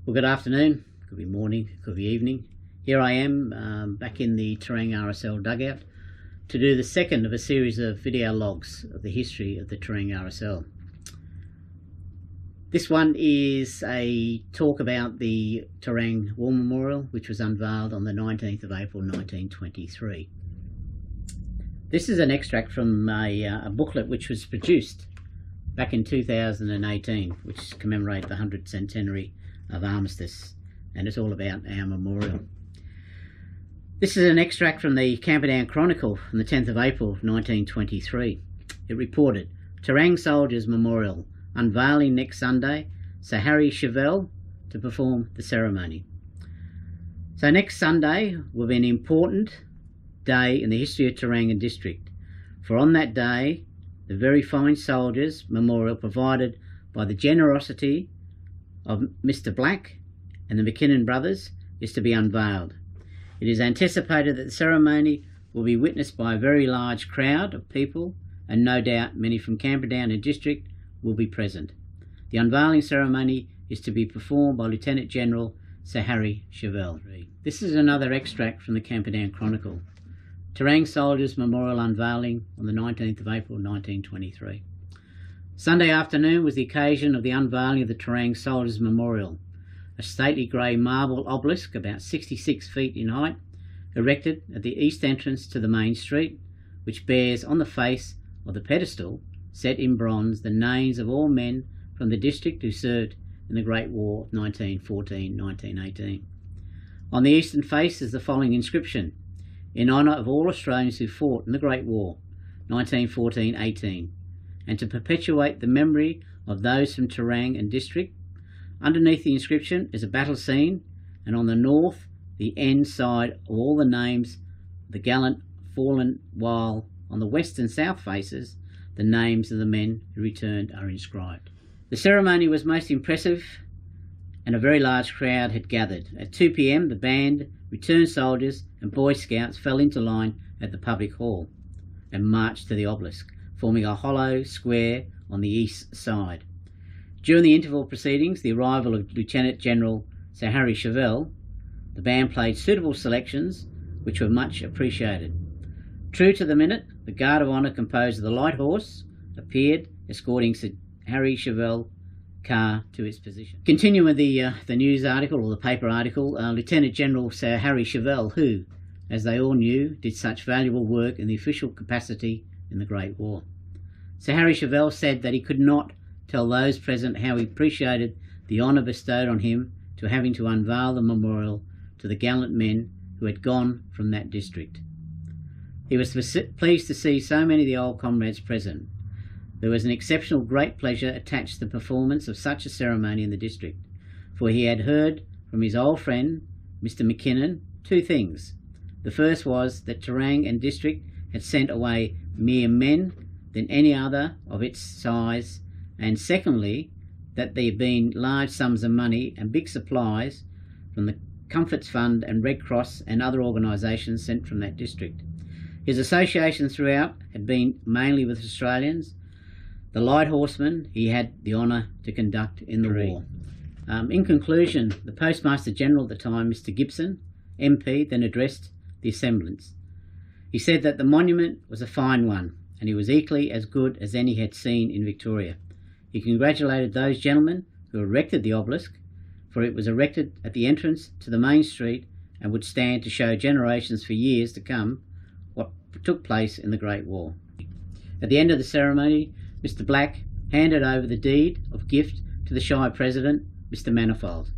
Well, good afternoon, could be morning, could be evening. Here I am back in the Terang RSL dugout to do the second of a series of video logs of the history of the Terang RSL. This one is a talk about the Terang War Memorial, which was unveiled on the 19th of April 1923. This is an extract from a booklet which was produced back in 2018, which commemorated the 100th centenary of Armistice, and it's all about our memorial. This is an extract from the Camperdown Chronicle from the 10th of April 1923. It reported, Terang Soldiers Memorial, unveiling next Sunday, Sir Harry Chevelle to perform the ceremony. So next Sunday will be an important day in the history of Terang and District, for on that day the very fine soldiers memorial provided by the generosity of Mr. Black and the McKinnon brothers is to be unveiled. It is anticipated that the ceremony will be witnessed by a very large crowd of people, and no doubt many from Camperdown and District will be present. The unveiling ceremony is to be performed by Lieutenant General Sir Harry Chevelle. This is another extract from the Camperdown Chronicle. Terang Soldiers Memorial unveiling on the 19th of April 1923. Sunday afternoon was the occasion of the unveiling of the Terang Soldiers Memorial, a stately grey marble obelisk about 66 feet in height, erected at the east entrance to the main street, which bears on the face of the pedestal, set in bronze, the names of all men from the district who served in the Great War of 1914-1918. On the eastern face is the following inscription: in honour of all Australians who fought in the Great War, 1914-18, and to perpetuate the memory of those from Terang and District. Underneath the inscription is a battle scene, and on the north, the end side of all the names of the gallant fallen, while on the west and south faces, the names of the men who returned are inscribed. The ceremony was most impressive, and a very large crowd had gathered. At 2 p.m, the band, returned soldiers and Boy Scouts fell into line at the public hall and marched to the obelisk, forming a hollow square on the east side. During the interval proceedings, the arrival of Lieutenant General Sir Harry Chevelle, the band played suitable selections which were much appreciated. True to the minute, the Guard of Honour composed of the Light Horse appeared, escorting Sir Harry Chevelle car to its position. Continuing with the news article, or the paper article, Lieutenant General Sir Harry Chevelle, who, as they all knew, did such valuable work in the official capacity in the Great War. Sir Harry Chevelle said that he could not tell those present how he appreciated the honour bestowed on him to having to unveil the memorial to the gallant men who had gone from that district. He was pleased to see so many of the old comrades present. There was an exceptional great pleasure attached to the performance of such a ceremony in the district, for he had heard from his old friend, Mr. McKinnon, two things. The first was that Terang and District had sent away mere men than any other of its size, and secondly, that there had been large sums of money and big supplies from the Comforts Fund and Red Cross and other organisations sent from that district. His association throughout had been mainly with Australians. The Light Horsemen he had the honour to conduct in the war. In conclusion, the Postmaster General at the time, Mr. Gibson, MP, then addressed the assemblance. He said that the monument was a fine one, and it was equally as good as any he had seen in Victoria. He congratulated those gentlemen who erected the obelisk, for it was erected at the entrance to the main street and would stand to show generations for years to come what took place in the Great War. At the end of the ceremony, Mr. Black handed over the deed of gift to the Shire President, Mr. Manifold.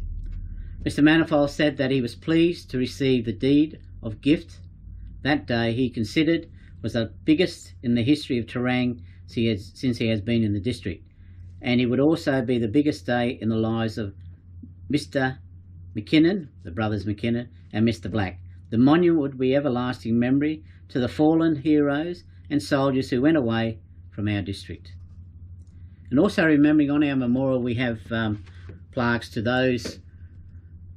Mr. Manifold said that he was pleased to receive the deed of gift that day. He considered was the biggest in the history of Terang since he has been in the district, and it would also be the biggest day in the lives of Mr. McKinnon, the brothers McKinnon, and Mr. Black. The monument would be everlasting memory to the fallen heroes and soldiers who went away from our district. And also remembering on our memorial we have plaques to those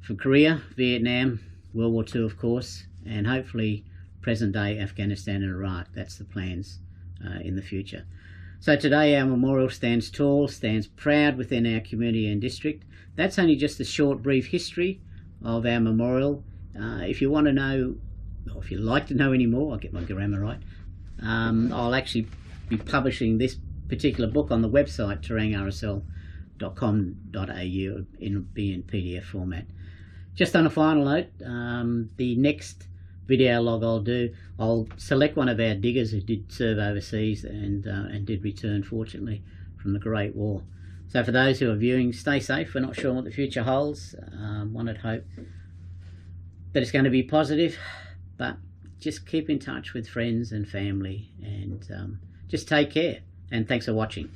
from Korea, Vietnam, World War II of course, and hopefully present day Afghanistan and Iraq. That's the plans in the future. So today our memorial stands tall, stands proud within our community and district. That's only just a short, brief history of our memorial. If you want to know, or if you'd like to know any more, I'll get my grammar right, I'll actually be publishing this particular book on the website terangrsl.com.au in PDF format. Just on a final note, the next video log I'll select one of our diggers who did serve overseas and did return, fortunately, from the Great War. So for those who are viewing, stay safe. We're not sure what the future holds. One would hope that it's going to be positive, but just keep in touch with friends and family, and just take care. And thanks for watching.